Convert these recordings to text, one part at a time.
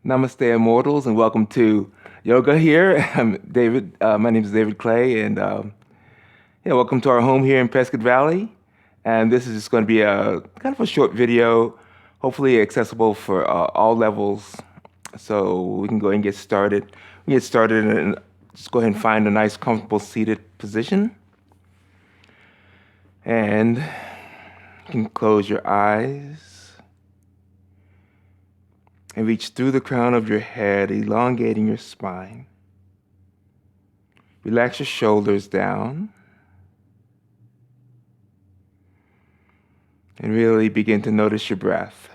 Namaste, immortals, and welcome to yoga here. I'm David. My name is David Clay, and welcome to our home here in Prescott Valley. And this is just going to be a kind of a short video, hopefully accessible for all levels. So we can go ahead and get started. We get started and just go ahead and find a nice, comfortable seated position, and you can close your eyes. And reach through the crown of your head, elongating your spine. Relax your shoulders down. And really begin to notice your breath.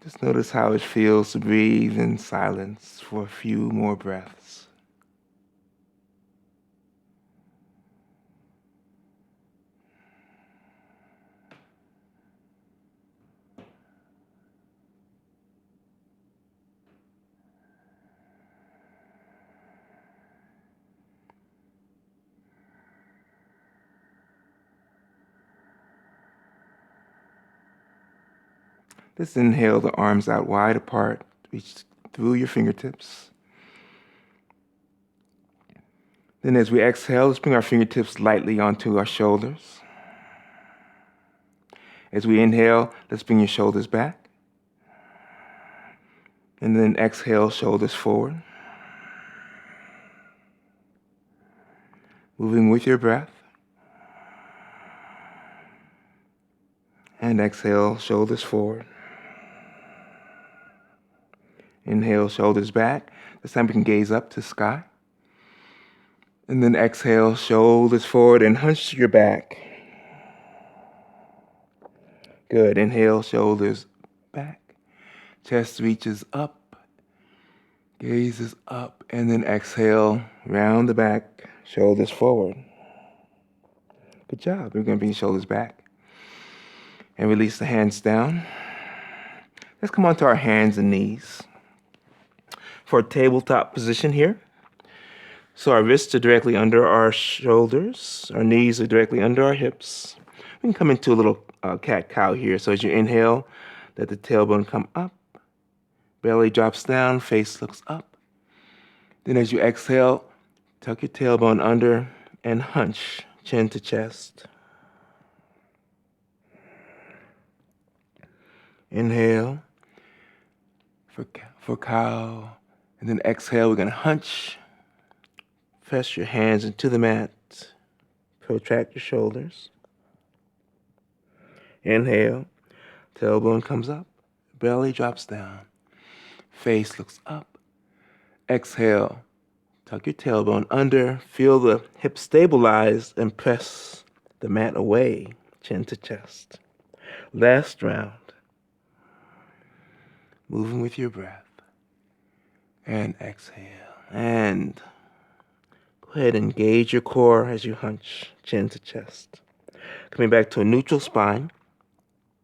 Just notice how it feels to breathe in silence for a few more breaths. Just inhale the arms out wide apart, reach through your fingertips. Then as we exhale, let's bring our fingertips lightly onto our shoulders. As we inhale, let's bring your shoulders back. And then exhale, shoulders forward. Moving with your breath. And exhale, shoulders forward. Inhale, shoulders back. This time we can gaze up to the sky. And then exhale, shoulders forward and hunch your back. Good. Inhale, shoulders back. Chest reaches up. Gaze is up. And then exhale, round the back, shoulders forward. Good job. We're going to bring your shoulders back. And release the hands down. Let's come onto our hands and knees for a tabletop position here. So our wrists are directly under our shoulders. Our knees are directly under our hips. We can come into a little cat-cow here. So as you inhale, let the tailbone come up. Belly drops down, face looks up. Then as you exhale, tuck your tailbone under and hunch, chin to chest. Inhale for cow. And then exhale, we're going to hunch. Press your hands into the mat. Protract your shoulders. Inhale. Tailbone comes up. Belly drops down. Face looks up. Exhale. Tuck your tailbone under. Feel the hips stabilize and press the mat away. Chin to chest. Last round. Moving with your breath. And exhale. And go ahead and engage your core as you hunch, chin to chest. Coming back to a neutral spine.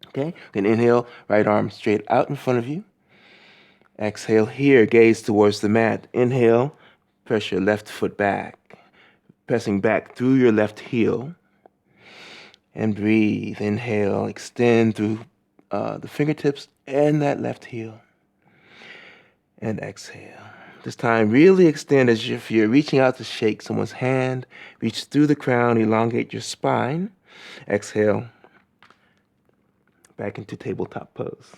Okay, then inhale, right arm straight out in front of you. Exhale here, gaze towards the mat. Inhale, press your left foot back, pressing back through your left heel. And breathe. Inhale, extend through the fingertips and that left heel. And exhale. This time, really extend as if you're reaching out to shake someone's hand. Reach through the crown, elongate your spine. Exhale. Back into tabletop pose.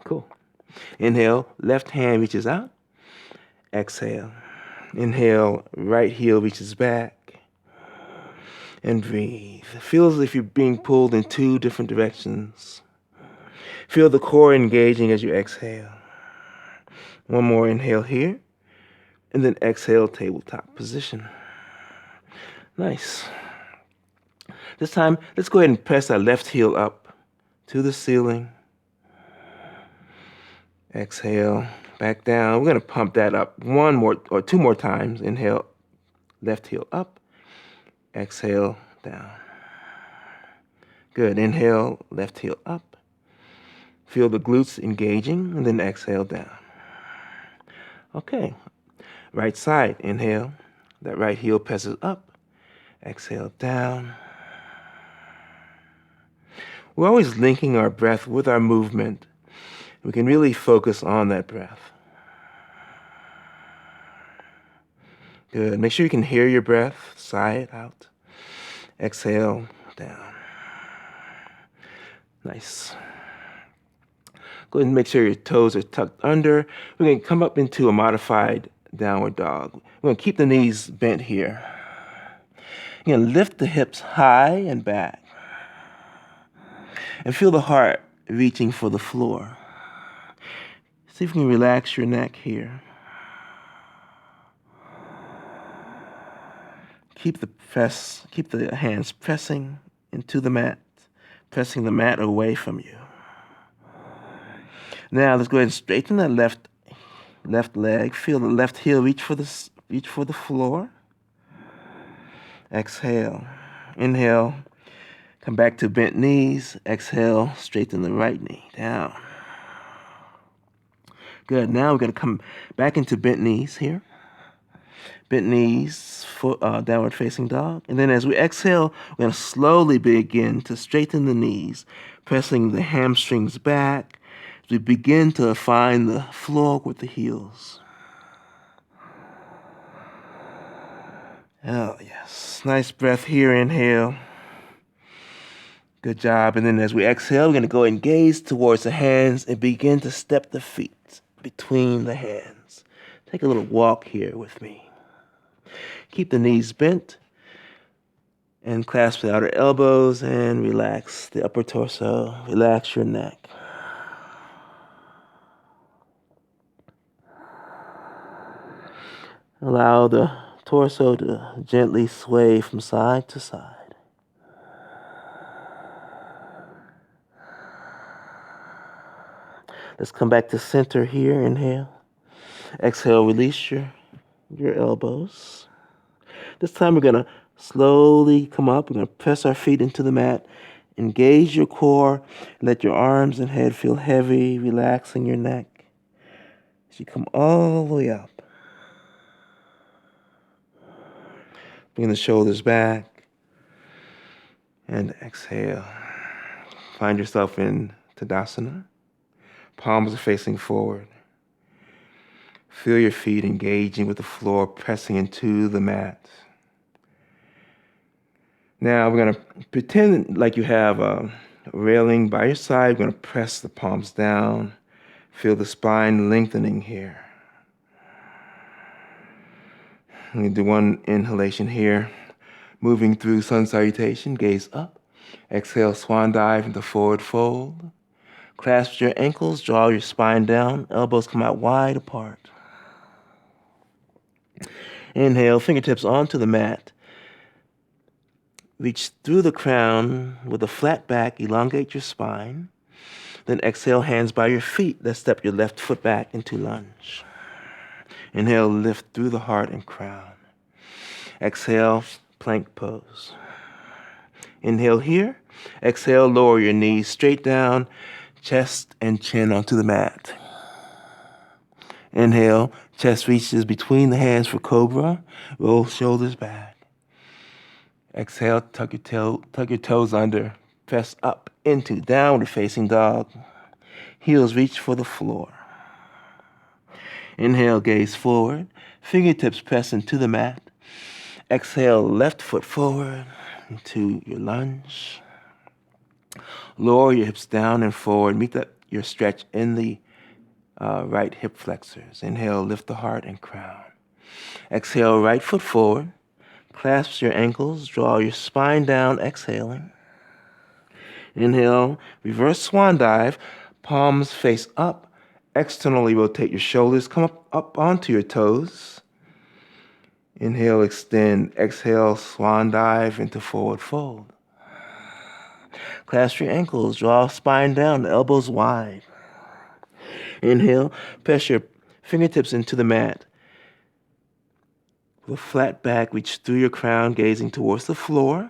Cool. Inhale, left hand reaches out. Exhale. Inhale, right heel reaches back. And breathe. It feels as if you're being pulled in two different directions. Feel the core engaging as you exhale. One more inhale here. And then exhale, tabletop position. Nice. This time, let's go ahead and press our left heel up to the ceiling. Exhale, back down. We're going to pump that up one more or two more times. Inhale, left heel up. Exhale, down. Good. Inhale, left heel up. Feel the glutes engaging, and then exhale down. Okay. Right side, inhale, That right heel presses up. Exhale down. We're always linking our breath with our movement. We can really focus on that breath. Good. Make sure you can hear your breath. Sigh it out. Exhale down. Nice. Go ahead and make sure your toes are tucked under. We're going to come up into a modified downward dog. We're going to keep the knees bent here. You're going to lift the hips high and back. And feel the heart reaching for the floor. See if you can relax your neck here. Keep the hands pressing into the mat, pressing the mat away from you. Now let's go ahead and straighten that left leg. Feel the left heel reach for the floor. Exhale. Inhale. Come back to bent knees. Exhale. Straighten the right knee down. Good. Now we're going to come back into bent knees here. Bent knees, downward facing dog. And then as we exhale, we're going to slowly begin to straighten the knees, pressing the hamstrings back as we begin to find the floor with the heels. Oh, yes. Nice breath here. Inhale. Good job. And then as we exhale, we're going to go and gaze towards the hands and begin to step the feet between the hands. Take a little walk here with me. Keep the knees bent and clasp the outer elbows and relax the upper torso. Relax your neck. Allow the torso to gently sway from side to side. Let's come back to center here. Inhale. Exhale, release your elbows. This time we're going to slowly come up. We're going to press our feet into the mat. Engage your core. Let your arms and head feel heavy, relaxing your neck as you come all the way up. Bring the shoulders back and exhale. Find yourself in Tadasana. Palms are facing forward. Feel your feet engaging with the floor, pressing into the mat. Now we're going to pretend like you have a railing by your side. We're going to press the palms down. Feel the spine lengthening here. I'm going to do one inhalation here. Moving through sun salutation, gaze up. Exhale, swan dive into forward fold. Clasp your ankles, draw your spine down. Elbows come out wide apart. Inhale, fingertips onto the mat. Reach through the crown with a flat back, elongate your spine. Then exhale, hands by your feet. Let's step your left foot back into lunge. Inhale, lift through the heart and crown. Exhale, plank pose. Inhale here. Exhale, lower your knees straight down, chest and chin onto the mat. Inhale, chest reaches between the hands for cobra. Roll shoulders back. Exhale, tuck your toes under. Press up into downward facing dog. Heels reach for the floor. Inhale, gaze forward. Fingertips press into the mat. Exhale, left foot forward into your lunge. Lower your hips down and forward. Meet your stretch in the right hip flexors. Inhale, lift the heart and crown. Exhale, right foot forward. Clasp your ankles, draw your spine down, exhaling. Inhale, reverse swan dive, palms face up. Externally rotate your shoulders, come up onto your toes. Inhale, extend. Exhale, swan dive into forward fold. Clasp your ankles, draw spine down, elbows wide. Inhale, press your fingertips into the mat. With a flat back, reach through your crown, gazing towards the floor.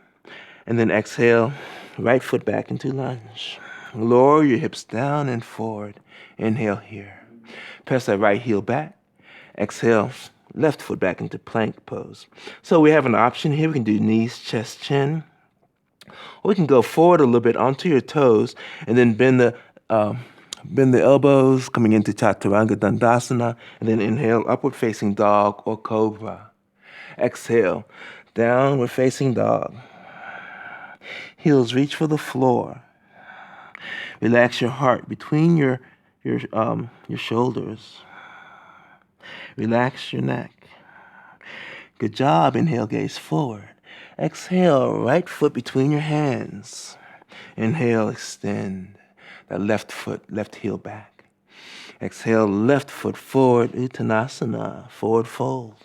And then exhale, right foot back into lunge. Lower your hips down and forward. Inhale here. Press that right heel back. Exhale, left foot back into plank pose. So we have an option here. We can do knees, chest, chin. Or we can go forward a little bit onto your toes and then bend the elbows coming into Chaturanga Dandasana, and then inhale, upward facing dog or cobra. Exhale, downward facing dog. Heels reach for the floor. Relax your heart between your shoulders. Relax your neck. Good job. Inhale, gaze forward. Exhale, right foot between your hands. Inhale, extend that left foot, left heel back. Exhale, left foot forward, Uttanasana, forward fold.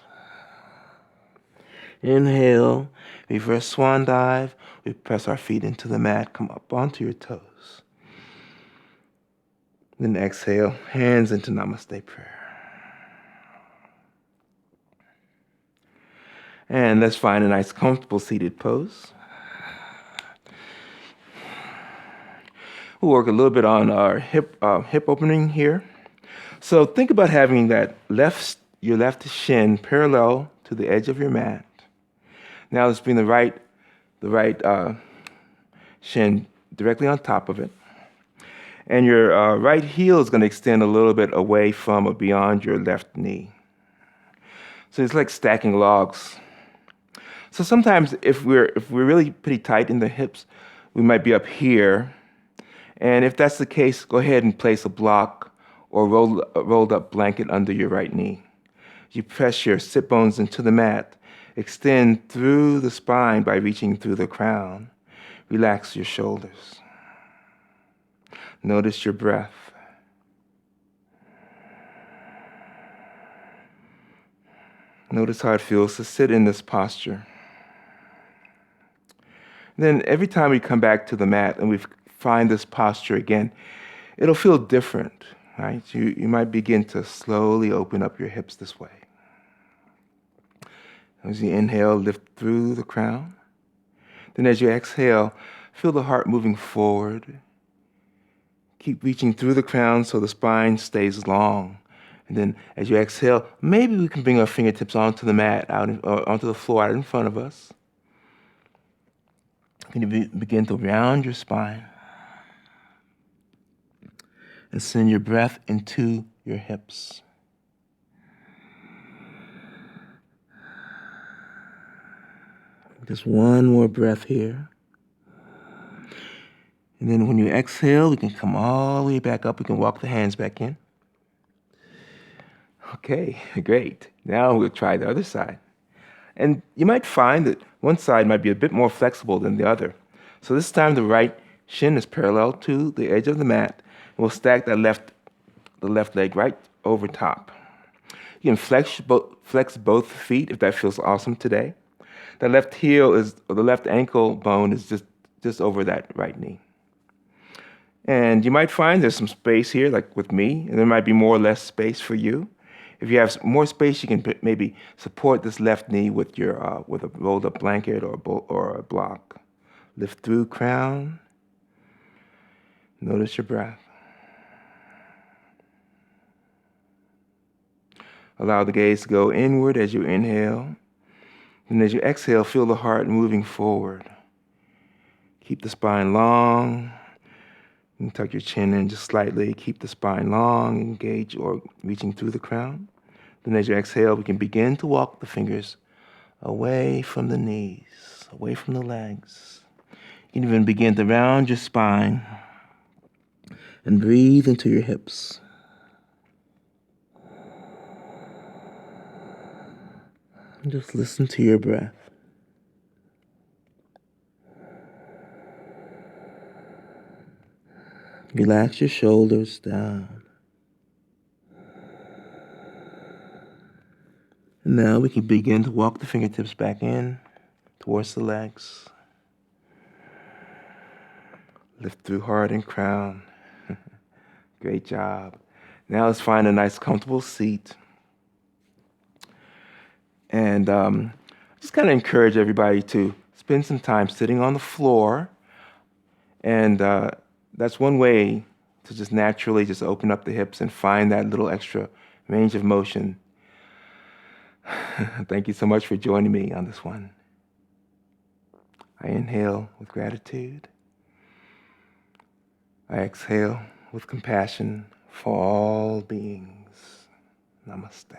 Inhale, reverse swan dive. We press our feet into the mat, come up onto your toes. Then exhale, hands into Namaste prayer. And let's find a nice comfortable seated pose. We'll work a little bit on our hip opening here. So think about having that your left shin parallel to the edge of your mat. Now let's bring the right shin directly on top of it. And your right heel is going to extend a little bit away from or beyond your left knee. So it's like stacking logs. So sometimes if we're really pretty tight in the hips, we might be up here. And if that's the case, go ahead and place a block or rolled up blanket under your right knee. You press your sit bones into the mat. Extend through the spine by reaching through the crown. Relax your shoulders. Notice your breath. Notice how it feels to sit in this posture. Then every time we come back to the mat and we find this posture again, it'll feel different, right? You might begin to slowly open up your hips this way. As you inhale, lift through the crown. Then as you exhale, feel the heart moving forward. Keep reaching through the crown so the spine stays long. And then as you exhale, maybe we can bring our fingertips onto the mat, onto the floor out in front of us. You can begin to round your spine. And send your breath into your hips. Just one more breath here. And then when you exhale, we can come all the way back up. We can walk the hands back in. Okay, great. Now we'll try the other side. And you might find that one side might be a bit more flexible than the other. So this time the right shin is parallel to the edge of the mat. We'll stack the left leg right over top. You can flex both feet if that feels awesome today. The left ankle bone is just over that right knee. And you might find there's some space here, like with me, and there might be more or less space for you. If you have more space, you can maybe support this left knee with with a rolled up blanket or a block. Lift through crown. Notice your breath. Allow the gaze to go inward as you inhale. And as you exhale, feel the heart moving forward. Keep the spine long. You can tuck your chin in just slightly. Keep the spine long, engage or reaching through the crown. Then as you exhale, we can begin to walk the fingers away from the knees, away from the legs. You can even begin to round your spine and breathe into your hips. And just listen to your breath. Relax your shoulders down. And now we can begin to walk the fingertips back in towards the legs. Lift through heart and crown. Great job. Now let's find a nice comfortable seat. And just kind of encourage everybody to spend some time sitting on the floor. And that's one way to just naturally just open up the hips and find that little extra range of motion. Thank you so much for joining me on this one. I inhale with gratitude. I exhale with compassion for all beings. Namaste.